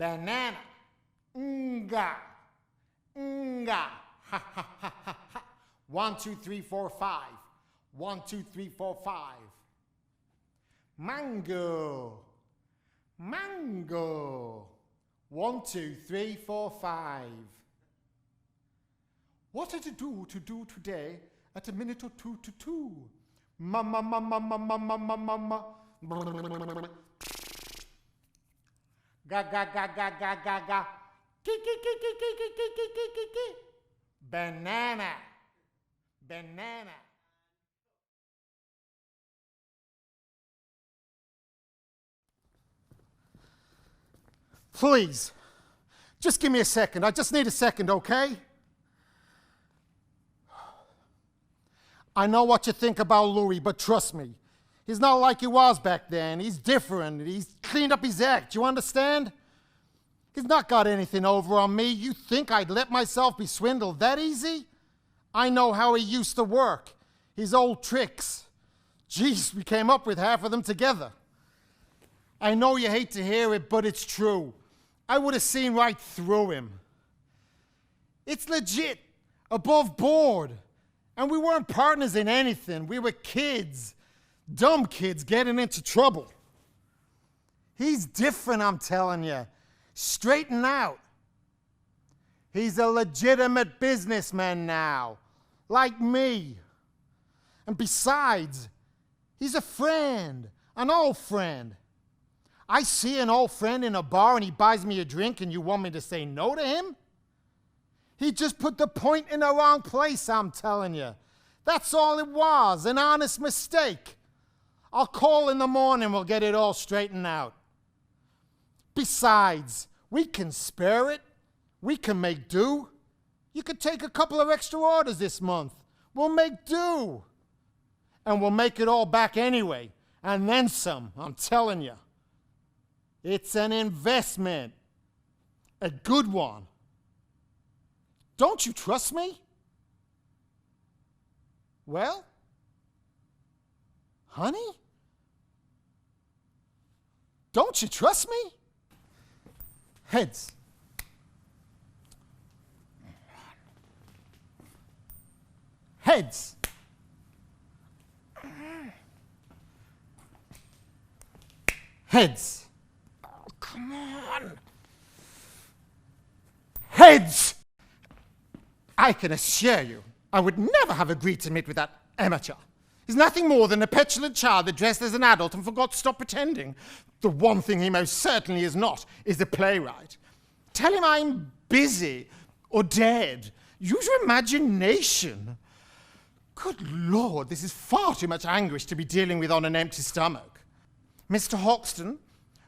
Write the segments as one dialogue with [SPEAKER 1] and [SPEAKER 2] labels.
[SPEAKER 1] banana, nga, nga, ha ha ha ha ha. 1, 2, 3, 4, 5. 1, 2, 3, 4, 5. Mango, mango. 1, 2, 3, 4, 5. What are to do today at a minute or two to two? Mama, mama, mama, mama, mama. Ga, ga, ga, ga, ga, ga, ga. Ki, ki, ki, ki, ki, ki, ki, ki, ki, ki, ki. Banana, banana. Please, just give me a second. I just need a second, okay? I know what you think about Louis, but trust me, he's not like he was back then. He's different. He's cleaned up his act. You understand? He's not got anything over on me. You think I'd let myself be swindled that easy? I know how he used to work. His old tricks. Jeez, we came up with half of them together. I know you hate to hear it, but it's true. I would have seen right through him. It's legit, above board. And we weren't partners in anything. We were kids, dumb kids getting into trouble. He's different, I'm telling you. Straighten out. He's a legitimate businessman now, like me. And besides, he's a friend, an old friend. I see an old friend in a bar and he buys me a drink and you want me to say no to him? He just put the point in the wrong place, I'm telling you. That's all it was, an honest mistake. I'll call in the morning, we'll get it all straightened out. Besides, we can spare it. We can make do. You could take a couple of extra orders this month. We'll make do. And we'll make it all back anyway. And then some, I'm telling you. It's an investment. A good one. Don't you trust me? Well, honey? Don't you trust me? Heads. Heads. Heads. Oh, come on. Heads. I can assure you, I would never have agreed to meet with that amateur. He's nothing more than a petulant child that dressed as an adult and forgot to stop pretending. The one thing he most certainly is not is a playwright. Tell him I'm busy or dead. Use your imagination. Good Lord, this is far too much anguish to be dealing with on an empty stomach. Mr. Hoxton,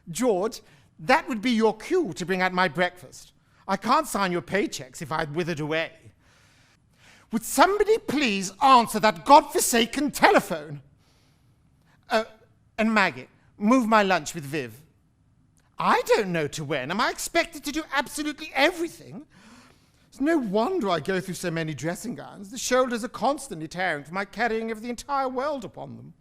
[SPEAKER 1] George, that would be your cue to bring out my breakfast. I can't sign your paychecks if I'd withered away. Would somebody please answer that godforsaken telephone? And Maggie, move my lunch with Viv. I don't know to when. Am I expected to do absolutely everything? It's no wonder I go through so many dressing gowns. The shoulders are constantly tearing from my carrying of the entire world upon them.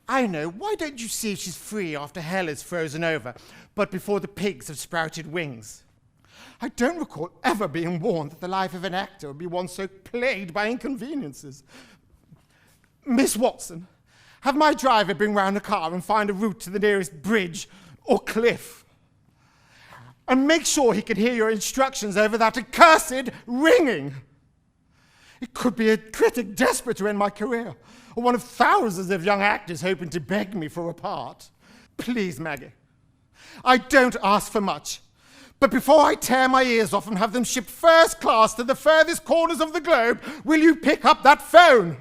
[SPEAKER 1] I know, why don't you see if she's free after hell is frozen over, but before the pigs have sprouted wings? I don't recall ever being warned that the life of an actor would be one so plagued by inconveniences. Miss Watson, have my driver bring round a car and find a route to the nearest bridge or cliff. And make sure he can hear your instructions over that accursed ringing. It could be a critic desperate to end my career, or one of thousands of young actors hoping to beg me for a part. Please, Maggie, I don't ask for much. But before I tear my ears off and have them shipped first class to the furthest corners of the globe, will you pick up that phone?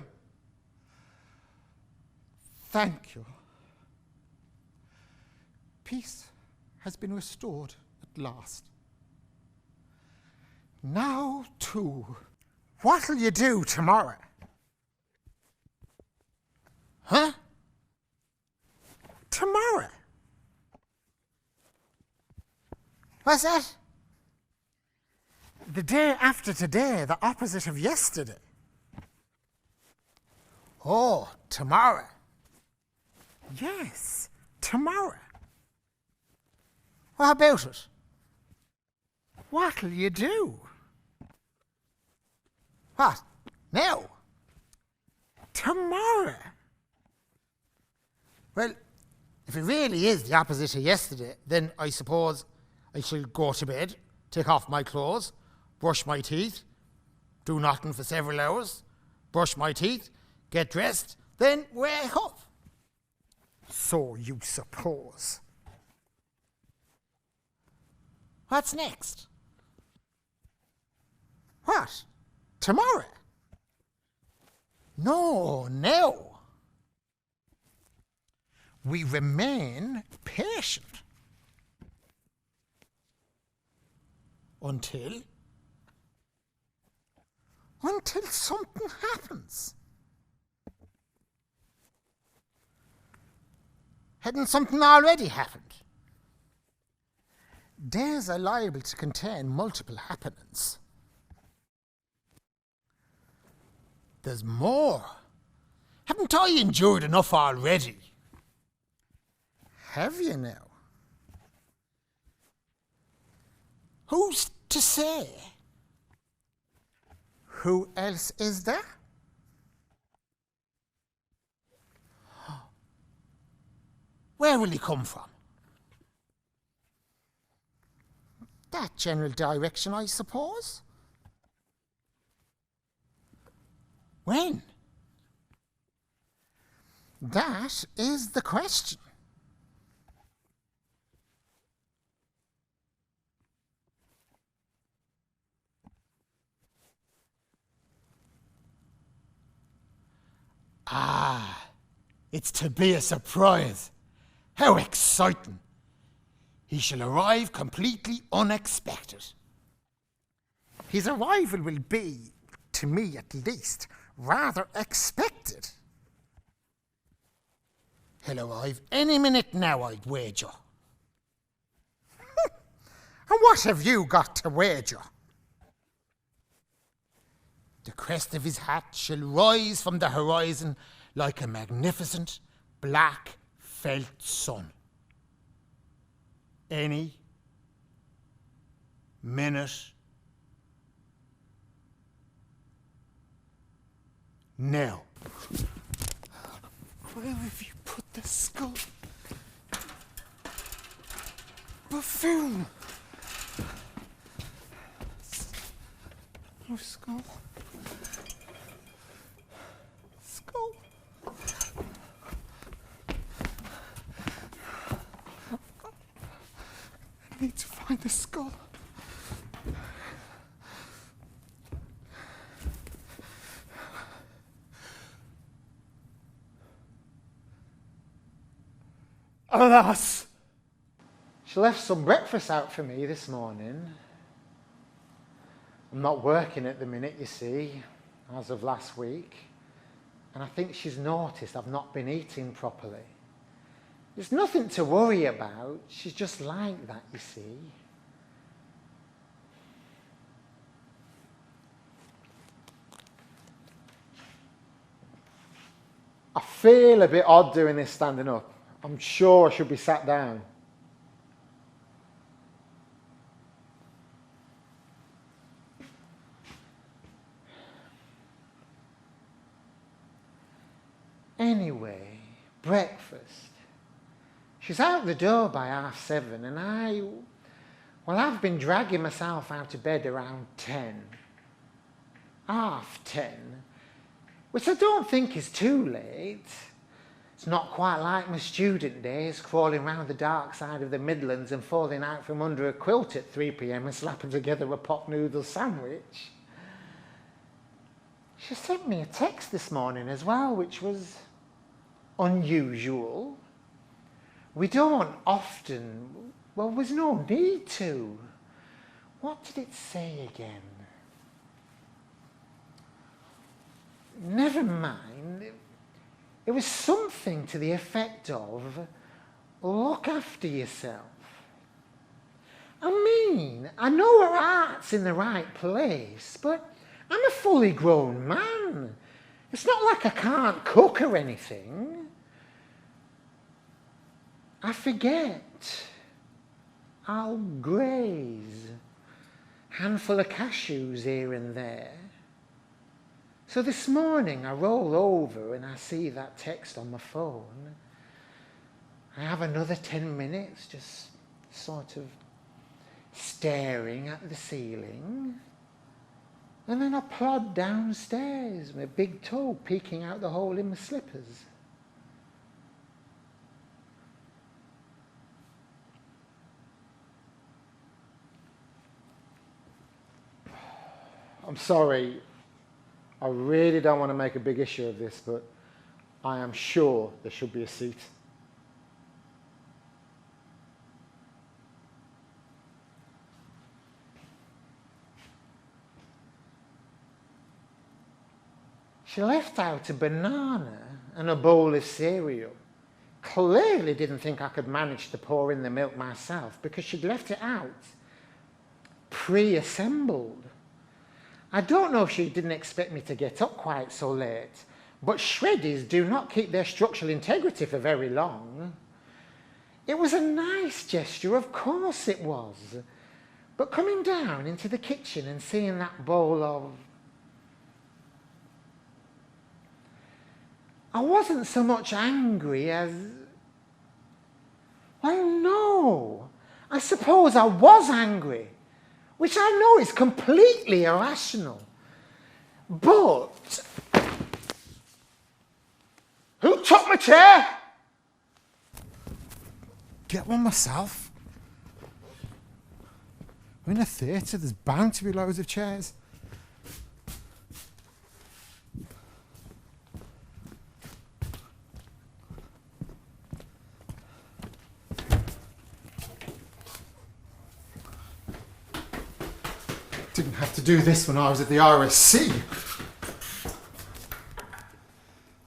[SPEAKER 1] Thank you. Peace has been restored at last. Now, too, what'll you do tomorrow? Huh? Tomorrow? What's that? The day after today, the opposite of yesterday. Oh, tomorrow. Yes, tomorrow.
[SPEAKER 2] What about it? What'll you do? What? Now? Tomorrow? Well, if it really is the opposite of yesterday, then I suppose I shall go to bed, take off my clothes, brush my teeth, do nothing for several hours, brush my teeth, get dressed, then wake up. So you suppose. What's next? What? Tomorrow? No, now. We remain patient. Until something happens. Hadn't something already happened? Days are liable to contain multiple happenings. There's more. Haven't I endured enough already? Have you now? Who's to say? Who else is there? Where will he come from? That general direction, I suppose. When? That is the question. Ah, it's to be a surprise. How exciting. He shall arrive completely unexpected. His arrival will be, to me at least, rather expected. He'll arrive any minute now, I'd wager. And what have you got to wager? The crest of his hat shall rise from the horizon like a magnificent black felt sun. Any minute now. Where have you put the skull? Buffoon! Oh, skull. Skull. I need to find the skull. Alas! She left some breakfast out for me this morning. I'm not working at the minute, you see, as of last week. And I think she's noticed I've not been eating properly. There's nothing to worry about. She's just like that, you see. I feel a bit odd doing this standing up. I'm sure I should be sat down. Anyway, breakfast. She's out the door by 7:30 and I've been dragging myself out of bed around 10. 10:30, which I don't think is too late. It's not quite like my student days, crawling round the dark side of the Midlands and falling out from under a quilt at 3 p.m. and slapping together a pot noodle sandwich. She sent me a text this morning as well, which was unusual. We don't often, well, there's no need to. What did it say again? Never mind. It was something to the effect of, look after yourself. I mean, I know her heart's in the right place, but I'm a fully grown man. It's not like I can't cook or anything. I forget. I'll graze. Handful of cashews here and there. So this morning I roll over and I see that text on my phone. I have another 10 minutes just sort of staring at the ceiling. And then I plod downstairs, my big toe peeking out the hole in my slippers. I'm sorry, I really don't want to make a big issue of this, but I am sure there should be a seat. She left out a banana and a bowl of cereal. Clearly didn't think I could manage to pour in the milk myself because she'd left it out pre-assembled. I don't know if she didn't expect me to get up quite so late, but shreddies do not keep their structural integrity for very long. It was a nice gesture, of course it was. But coming down into the kitchen and seeing that bowl of... I wasn't so much angry as... Well, no. I suppose I was angry, which I know is completely irrational. But... Who took my chair?
[SPEAKER 1] Get one myself. We're in a theatre, there's bound to be loads of chairs. Didn't have to do this when I was at the RSC.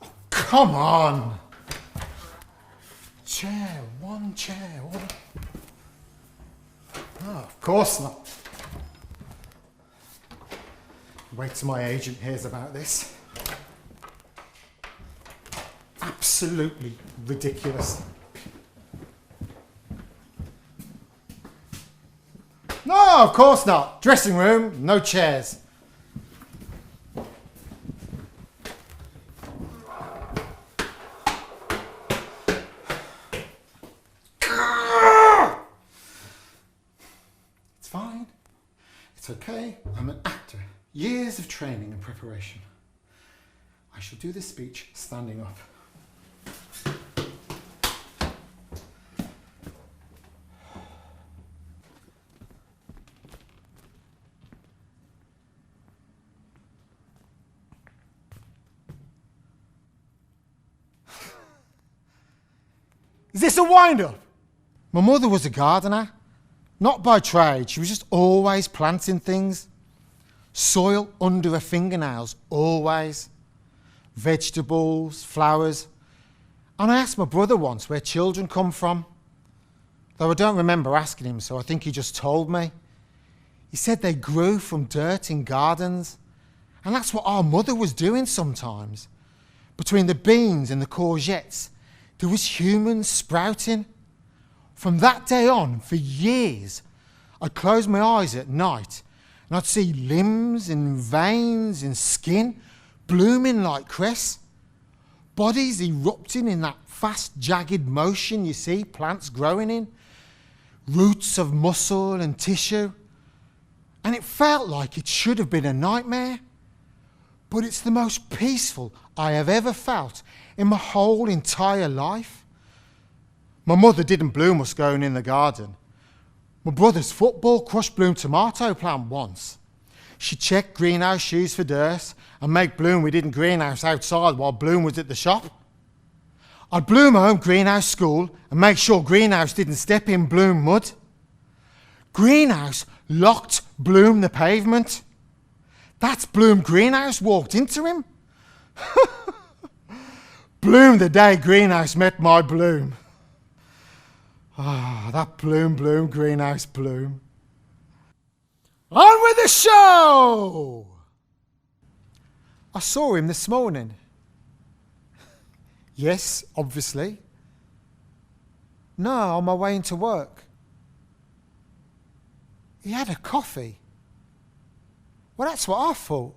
[SPEAKER 1] Oh, come on. Chair, one chair. What? Oh, of course not. Wait till my agent hears about this. Absolutely ridiculous. No, of course not. Dressing room, no chairs. It's fine. It's okay. I'm an actor. Years of training and preparation. I shall do this speech standing up. Is this a wind-up? My mother was a gardener. Not by trade, she was just always planting things. Soil under her fingernails, always. Vegetables, flowers. And I asked my brother once where children come from. Though I don't remember asking him, so I think he just told me. He said they grew from dirt in gardens. And that's what our mother was doing sometimes. Between the beans and the courgettes, there was humans sprouting. From that day on, for years, I'd close my eyes at night and I'd see limbs and veins and skin blooming like cress. Bodies erupting in that fast, jagged motion you see plants growing in. Roots of muscle and tissue. And it felt like it should have been a nightmare. But it's the most peaceful I have ever felt in my whole entire life. My mother didn't bloom us going in the garden. My brother's football crushed bloom tomato plant once. She checked greenhouse shoes for dirt and make bloom we didn't greenhouse outside while bloom was at the shop. I'd bloom home greenhouse school and make sure greenhouse didn't step in bloom mud. Greenhouse locked bloom the pavement. That's bloom greenhouse walked into him. Bloom the day greenhouse met my bloom. Ah, that bloom, bloom, greenhouse bloom. On with the show! I saw him this morning. Yes, obviously. No, on my way into work.
[SPEAKER 3] He had a coffee. Well, that's what I thought.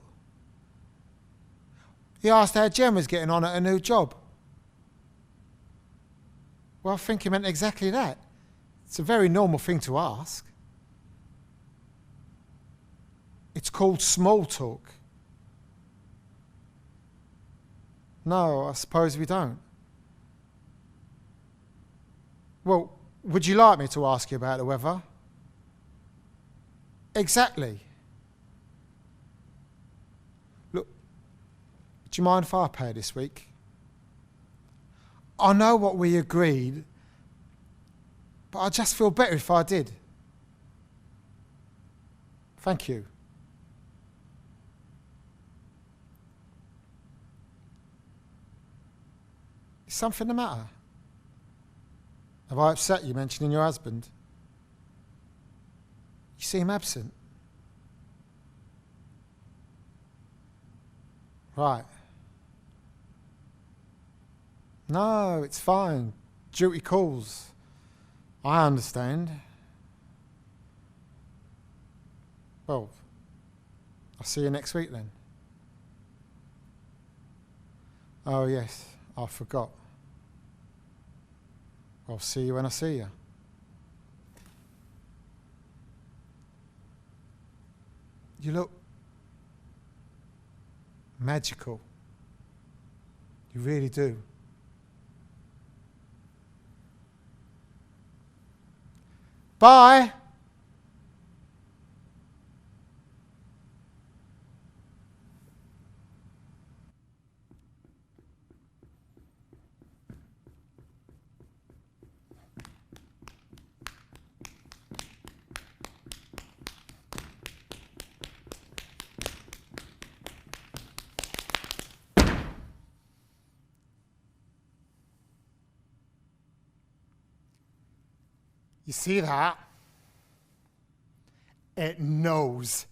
[SPEAKER 3] He asked how Jen was getting on at her new job. Well, I think he meant exactly that. It's a very normal thing to ask. It's called small talk. No, I suppose we don't. Well, would you like me to ask you about the weather? Exactly. Look, do you mind if I pay this week? I know what we agreed, but I just feel better if I did. Thank you. Is something the matter? Have I upset you mentioning your husband? You seem absent. Right. No, it's fine. Duty calls. I understand. Well, I'll see you next week then. Oh yes, I forgot. I'll see you when I see you. You look magical. You really do. Bye.
[SPEAKER 1] You see that? It knows.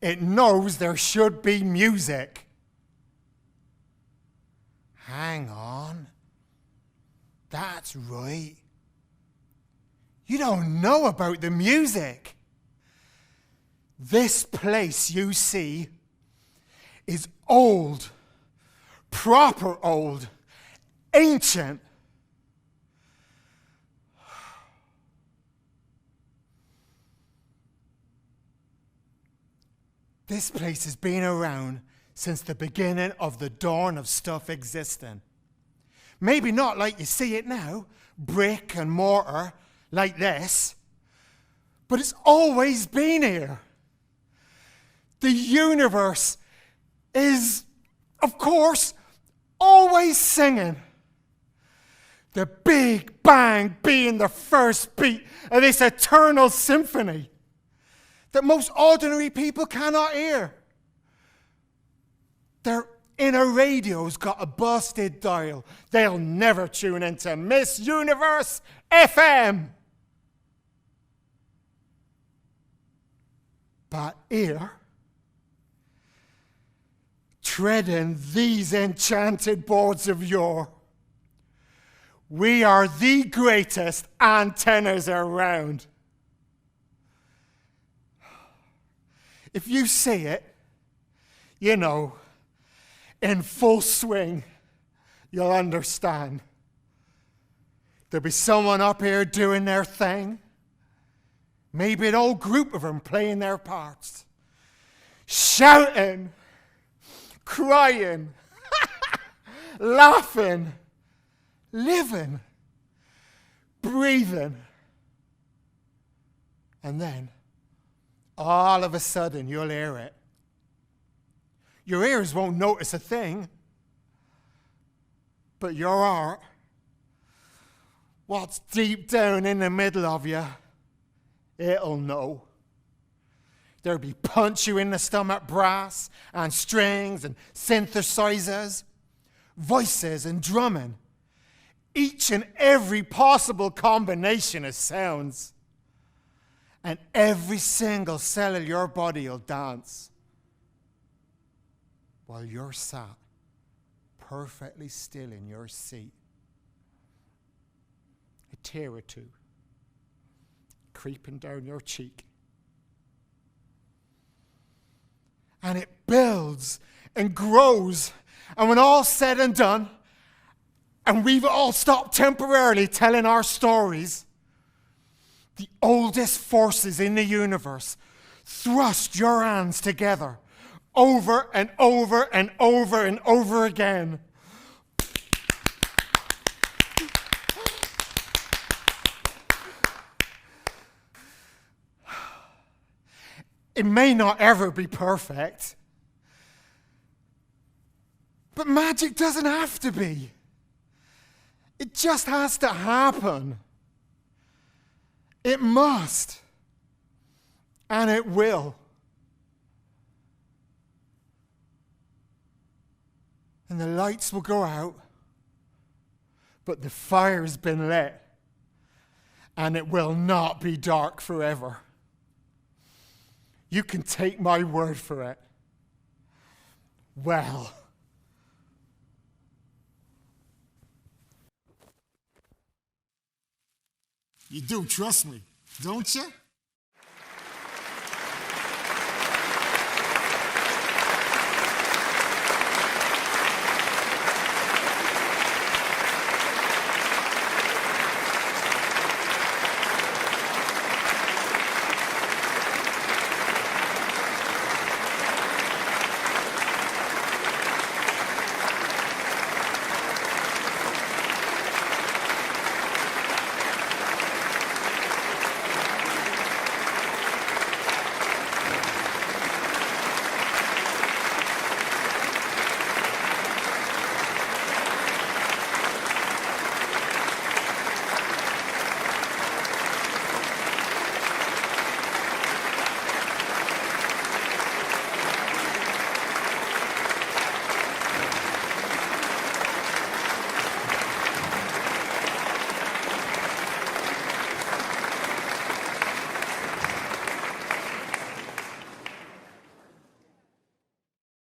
[SPEAKER 1] It knows there should be music. Hang on. That's right. You don't know about the music. This place you see is old, proper old, ancient. This place has been around since the beginning of the dawn of stuff existing. Maybe not like you see it now, brick and mortar, like this, but it's always been here. The universe is, of course, always singing. The Big Bang being the first beat of this eternal symphony that most ordinary people cannot hear. Their inner radio's got a busted dial. They'll never tune into Miss Universe FM. But here, treading these enchanted boards of yore, we are the greatest antennas around. If you see it, you know, in full swing, you'll understand. There'll be someone up here doing their thing. Maybe an old group of them playing their parts. Shouting, crying, laughing, living, breathing. And then, all of a sudden, you'll hear it. Your ears won't notice a thing, but your heart, what's deep down in the middle of you, it'll know. There'll be punch you in the stomach brass and strings and synthesizers, voices and drumming, each and every possible combination of sounds. And every single cell of your body will dance while you're sat perfectly still in your seat. A tear or two creeping down your cheek.
[SPEAKER 3] And it builds and grows. And when all's said and done, and we've all stopped temporarily telling our stories, the oldest forces in the universe thrust your hands together over and over and over and over again. It may not ever be perfect, but magic doesn't have to be. It just has to happen. It must. And it will. And the lights will go out, but the fire's been lit, and it will not be dark forever. You can take my word for it. Well.
[SPEAKER 1] You do trust me, don't you?